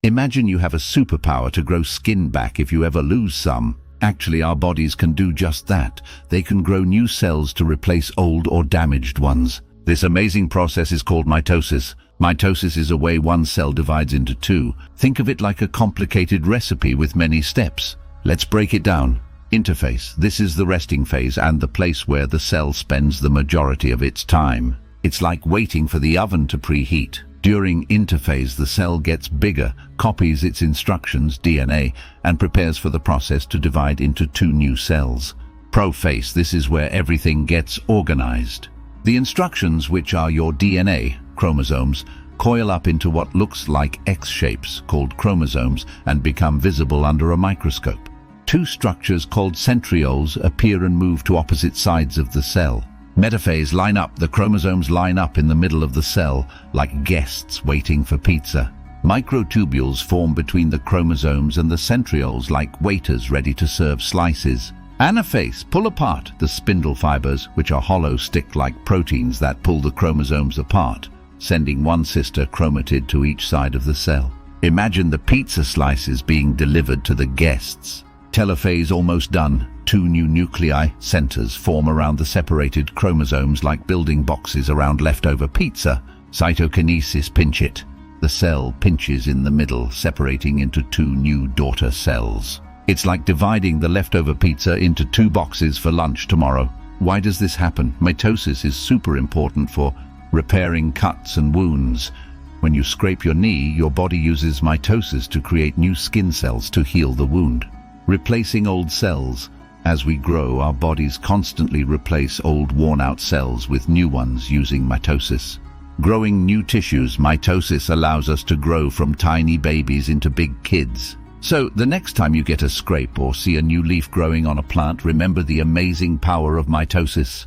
Imagine you have a superpower to grow skin back if you ever lose some. Actually, our bodies can do just that. They can grow new cells to replace old or damaged ones. This amazing process is called mitosis. Mitosis is a way one cell divides into two. Think of it like a complicated recipe with many steps. Let's break it down. Interphase. This is the resting phase and the place where the cell spends the majority of its time. It's like waiting for the oven to preheat. During interphase, the cell gets bigger, copies its instructions, DNA, and prepares for the process to divide into two new cells. Prophase. This is where everything gets organized. The instructions, which are your DNA, chromosomes, coil up into what looks like X shapes, called chromosomes, and become visible under a microscope. Two structures called centrioles appear and move to opposite sides of the cell. Metaphase. Line up. The chromosomes line up in the middle of the cell, like guests waiting for pizza. Microtubules form between the chromosomes and the centrioles, like waiters ready to serve slices. Anaphase. Pull apart the spindle fibers, which are hollow stick-like proteins that pull the chromosomes apart, sending one sister chromatid to each side of the cell. Imagine the pizza slices being delivered to the guests. Telophase. Almost done. Two new nuclei, centers, form around the separated chromosomes like building boxes around leftover pizza. Cytokinesis. Pinch it. The cell pinches in the middle, separating into two new daughter cells. It's like dividing the leftover pizza into two boxes for lunch tomorrow. Why does this happen? Mitosis is super important for repairing cuts and wounds. When you scrape your knee, your body uses mitosis to create new skin cells to heal the wound. Replacing old cells. As we grow, our bodies constantly replace old worn-out cells with new ones using mitosis. Growing new tissues. Mitosis allows us to grow from tiny babies into big kids. So, the next time you get a scrape or see a new leaf growing on a plant, remember the amazing power of mitosis.